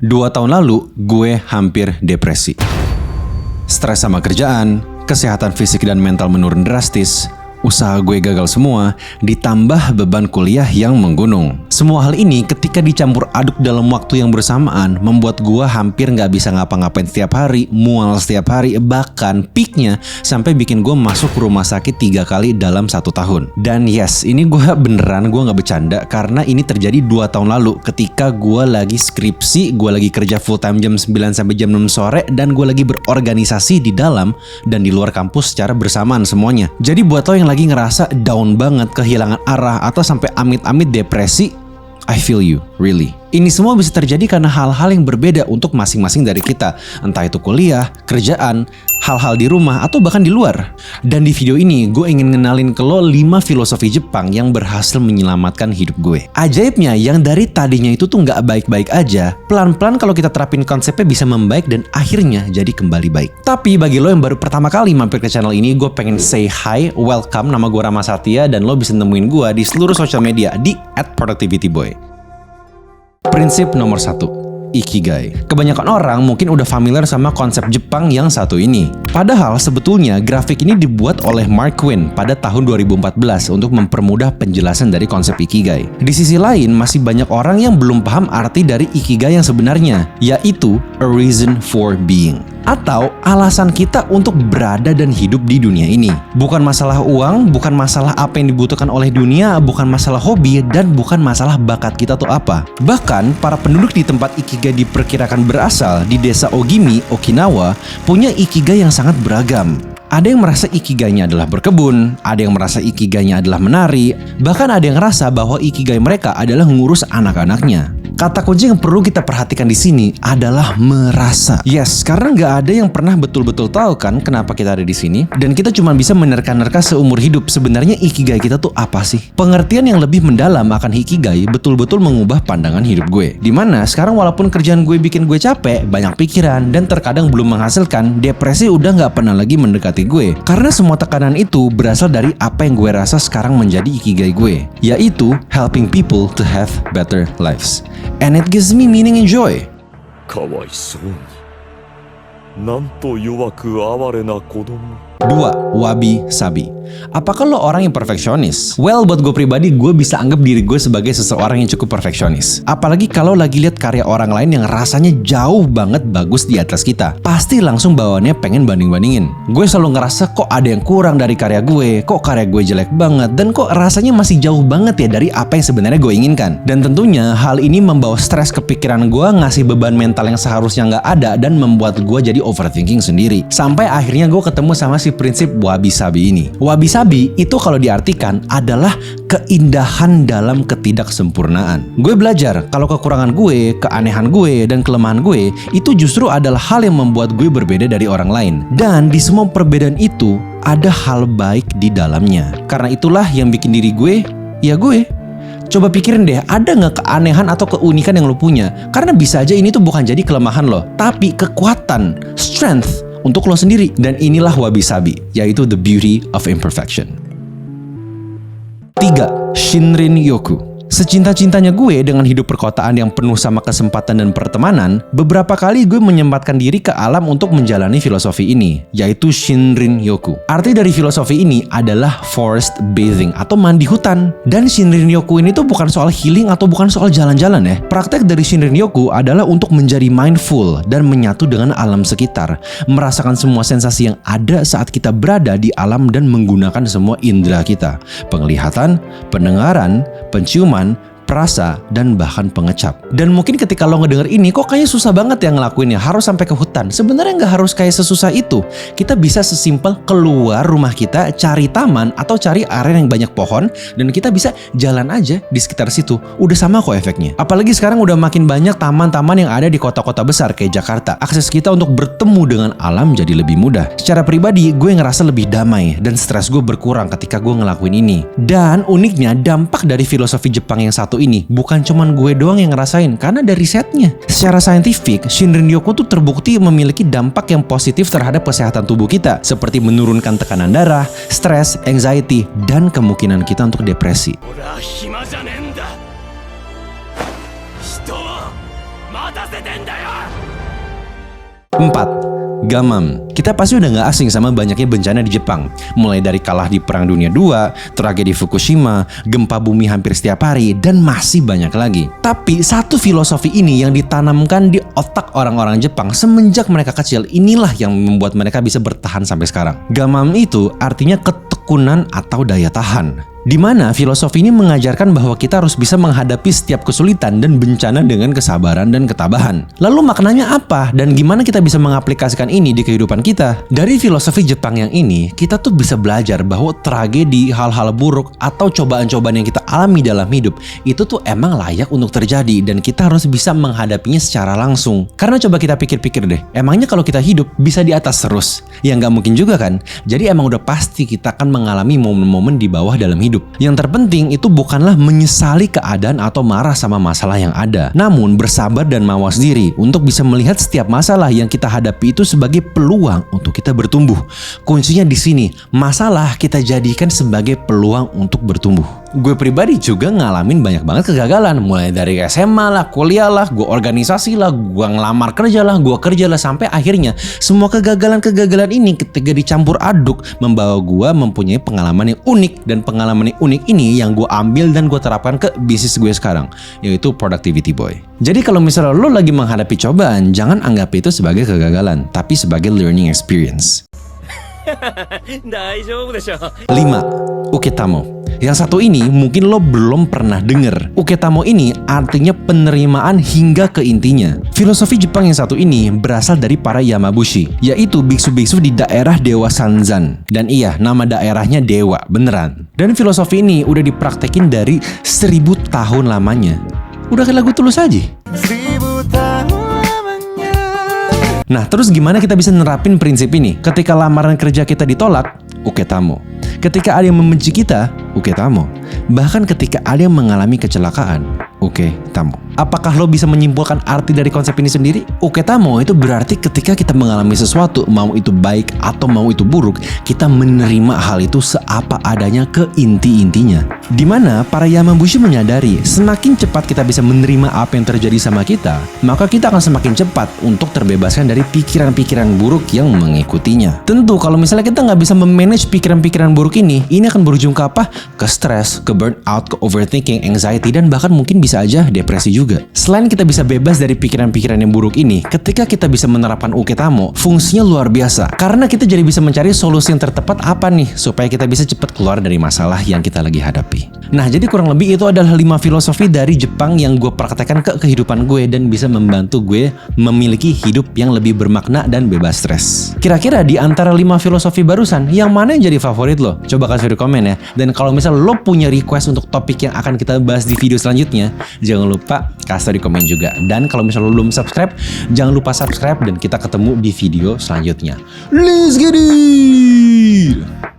2 tahun lalu, gue hampir depresi. Stres sama kerjaan, kesehatan fisik dan mental menurun drastis, usaha gue gagal semua, ditambah beban kuliah yang menggunung. Semua hal ini ketika dicampur aduk dalam waktu yang bersamaan membuat gue hampir gak bisa ngapa-ngapain setiap hari, mual setiap hari, bahkan peaknya sampai bikin gue masuk rumah sakit 3 kali dalam 1 tahun. Dan yes, ini gue beneran, gue gak bercanda karena ini terjadi 2 tahun lalu ketika gue lagi skripsi, gue lagi kerja full time jam 9 sampai jam 6 sore dan gue lagi berorganisasi di dalam dan di luar kampus secara bersamaan semuanya. Jadi buat lo yang lagi ngerasa down banget, kehilangan arah, atau sampai amit-amit depresi, I feel you, really. Ini semua bisa terjadi karena hal-hal yang berbeda untuk masing-masing dari kita. Entah itu kuliah, kerjaan, hal-hal di rumah, atau bahkan di luar. Dan di video ini, gue ingin ngenalin ke lo 5 filosofi Jepang yang berhasil menyelamatkan hidup gue. Ajaibnya, yang dari tadinya itu tuh nggak baik-baik aja, pelan-pelan kalau kita terapin konsepnya bisa membaik dan akhirnya jadi kembali baik. Tapi bagi lo yang baru pertama kali mampir ke channel ini, gue pengen say hi, welcome, nama gue Rama Satya, dan lo bisa nemuin gue di seluruh sosial media di @productivityboy. Prinsip nomor 1, Ikigai. Kebanyakan orang mungkin udah familiar sama konsep Jepang yang satu ini. Padahal sebetulnya grafik ini dibuat oleh Mark Twain pada tahun 2014 untuk mempermudah penjelasan dari konsep Ikigai. Di sisi lain, masih banyak orang yang belum paham arti dari Ikigai yang sebenarnya, yaitu a reason for being, atau alasan kita untuk berada dan hidup di dunia ini. Bukan masalah uang, bukan masalah apa yang dibutuhkan oleh dunia, bukan masalah hobi, dan bukan masalah bakat kita tuh apa. Bahkan, para penduduk di tempat Ikigai diperkirakan berasal di desa Ogimi, Okinawa, punya Ikigai yang sangat beragam. Ada yang merasa Ikigainya adalah berkebun, ada yang merasa Ikigainya adalah menari, bahkan ada yang ngerasa bahwa Ikigai mereka adalah ngurus anak-anaknya. Kata kunci yang perlu kita perhatikan di sini adalah merasa. Yes, karena nggak ada yang pernah betul-betul tahu kan kenapa kita ada di sini, dan kita cuma bisa menerka-nerka seumur hidup sebenarnya Ikigai kita tuh apa sih. Pengertian yang lebih mendalam akan Ikigai betul-betul mengubah pandangan hidup gue. Dimana sekarang walaupun kerjaan gue bikin gue capek, banyak pikiran, dan terkadang belum menghasilkan, depresi udah nggak pernah lagi mendekati gue. Karena semua tekanan itu berasal dari apa yang gue rasa sekarang menjadi Ikigai gue, yaitu helping people to have better lives. And it gives me meaning and joy. かわいそうになんと弱く哀れな子供。 2. Wabi sabi. Apakah lo orang yang perfeksionis? Well, buat gue pribadi, gue bisa anggap diri gue sebagai seseorang yang cukup perfeksionis. Apalagi kalau lagi lihat karya orang lain yang rasanya jauh banget bagus di atas kita. Pasti langsung bawaannya pengen banding-bandingin. Gue selalu ngerasa kok ada yang kurang dari karya gue, kok karya gue jelek banget, dan kok rasanya masih jauh banget ya dari apa yang sebenarnya gue inginkan. Dan tentunya hal ini membawa stres ke pikiran gue, ngasih beban mental yang seharusnya nggak ada, dan membuat gue jadi overthinking sendiri. Sampai akhirnya gue ketemu sama si prinsip wabi sabi ini. Wabi sabi itu kalau diartikan adalah keindahan dalam ketidaksempurnaan. Gue belajar kalau kekurangan gue, keanehan gue, dan kelemahan gue itu justru adalah hal yang membuat gue berbeda dari orang lain. Dan di semua perbedaan itu ada hal baik di dalamnya. Karena itulah yang bikin diri gue, ya gue. Coba pikirin deh, ada nggak keanehan atau keunikan yang lo punya? Karena bisa aja ini tuh bukan jadi kelemahan lo, tapi kekuatan, strength untuk lo sendiri. Dan inilah wabi sabi, yaitu the beauty of imperfection. 3. Shinrin Yoku. Secinta-cintanya gue dengan hidup perkotaan yang penuh sama kesempatan dan pertemanan, beberapa kali gue menyempatkan diri ke alam untuk menjalani filosofi ini, yaitu Shinrin Yoku. Arti dari filosofi ini adalah forest bathing atau mandi hutan. Dan Shinrin Yoku ini tuh bukan soal healing atau bukan soal jalan-jalan ya. Praktek dari Shinrin Yoku adalah untuk menjadi mindful dan menyatu dengan alam sekitar, merasakan semua sensasi yang ada saat kita berada di alam dan menggunakan semua indera kita, penglihatan, pendengaran, penciuman, perasa, dan bahkan pengecap. Dan mungkin ketika lo ngedenger ini, kok kayaknya susah banget ya ngelakuinnya, harus sampai ke hutan. Sebenarnya nggak harus kayak sesusah itu. Kita bisa sesimpel keluar rumah kita, cari taman, atau cari area yang banyak pohon, dan kita bisa jalan aja di sekitar situ. Udah sama kok efeknya. Apalagi sekarang udah makin banyak taman-taman yang ada di kota-kota besar kayak Jakarta. Akses kita untuk bertemu dengan alam jadi lebih mudah. Secara pribadi, gue ngerasa lebih damai, dan stres gue berkurang ketika gue ngelakuin ini. Dan uniknya, dampak dari filosofi Jepang yang satu ini bukan cuman gue doang yang ngerasain, karena ada risetnya. Secara saintifik, Shinrin Yoku tuh terbukti memiliki dampak yang positif terhadap kesehatan tubuh kita, seperti menurunkan tekanan darah, stres, anxiety, dan kemungkinan kita untuk depresi. 4. Gamam. Kita pasti udah gak asing sama banyaknya bencana di Jepang. Mulai dari kalah di Perang Dunia II, tragedi Fukushima, gempa bumi hampir setiap hari, dan masih banyak lagi. Tapi satu filosofi ini yang ditanamkan di otak orang-orang Jepang semenjak mereka kecil, inilah yang membuat mereka bisa bertahan sampai sekarang. Gamam itu artinya ketekunan atau daya tahan. Di mana filosofi ini mengajarkan bahwa kita harus bisa menghadapi setiap kesulitan dan bencana dengan kesabaran dan ketabahan. Lalu maknanya apa? Dan gimana kita bisa mengaplikasikan ini di kehidupan kita? Dari filosofi Jepang yang ini, kita tuh bisa belajar bahwa tragedi, hal-hal buruk, atau cobaan-cobaan yang kita alami dalam hidup, itu tuh emang layak untuk terjadi dan kita harus bisa menghadapinya secara langsung. Karena coba kita pikir-pikir deh, emangnya kalau kita hidup bisa di atas terus? Ya nggak mungkin juga kan? Jadi emang udah pasti kita akan mengalami momen-momen di bawah dalam hidup. Yang terpenting itu bukanlah menyesali keadaan atau marah sama masalah yang ada, namun bersabar dan mawas diri untuk bisa melihat setiap masalah yang kita hadapi itu sebagai peluang untuk kita bertumbuh. Kuncinya di sini, masalah kita jadikan sebagai peluang untuk bertumbuh. Gue pribadi juga ngalamin banyak banget kegagalan, mulai dari SMA lah, kuliah lah, gue organisasi lah, gue ngelamar kerja lah, gue kerja lah, sampai akhirnya semua kegagalan-kegagalan ini ketika dicampur aduk membawa gue mempunyai pengalaman yang unik, dan pengalaman yang unik ini yang gue ambil dan gue terapkan ke bisnis gue sekarang, yaitu Productivity Boy. Jadi kalau misalnya lo lagi menghadapi cobaan, jangan anggap itu sebagai kegagalan, tapi sebagai learning experience. 5. Uketamo. Yang satu ini mungkin lo belum pernah denger. Uketamo ini artinya penerimaan hingga ke intinya. Filosofi Jepang yang satu ini berasal dari para Yamabushi, yaitu biksu-biksu di daerah Dewa Sanzan. Dan iya, nama daerahnya Dewa, beneran. Dan filosofi ini udah dipraktekin dari 1000 tahun lamanya. Udah kayak lagu Tulus aja. Nah, terus gimana kita bisa nerapin prinsip ini? Ketika lamaran kerja kita ditolak, uketamo. Ketika ada yang membenci kita, uketamo. Bahkan ketika ada yang mengalami kecelakaan, uketamo. Apakah lo bisa menyimpulkan arti dari konsep ini sendiri? Uketamo itu berarti ketika kita mengalami sesuatu, mau itu baik atau mau itu buruk, kita menerima hal itu seapa adanya ke inti-intinya. Dimana para Yamabushi menyadari, semakin cepat kita bisa menerima apa yang terjadi sama kita, maka kita akan semakin cepat untuk terbebaskan dari pikiran-pikiran buruk yang mengikutinya. Tentu kalau misalnya kita nggak bisa memanage pikiran-pikiran buruk ini akan berujung ke apa? Ke stres, ke burnout, ke overthinking, anxiety, dan bahkan mungkin bisa aja depresi juga. Selain kita bisa bebas dari pikiran-pikiran yang buruk ini, ketika kita bisa menerapkan uketamo, fungsinya luar biasa. Karena kita jadi bisa mencari solusi yang tertepat apa nih, supaya kita bisa cepat keluar dari masalah yang kita lagi hadapi. Nah, jadi kurang lebih itu adalah 5 filosofi dari Jepang yang gue praktekkan ke kehidupan gue dan bisa membantu gue memiliki hidup yang lebih bermakna dan bebas stres. Kira-kira di antara 5 filosofi barusan, yang mana yang jadi favorit lo? Coba kasih di komen ya. Dan kalau misal lo punya request untuk topik yang akan kita bahas di video selanjutnya, jangan lupa kasih di komen juga. Dan kalau misal lo belum subscribe, jangan lupa subscribe dan kita ketemu di video selanjutnya. Let's get it!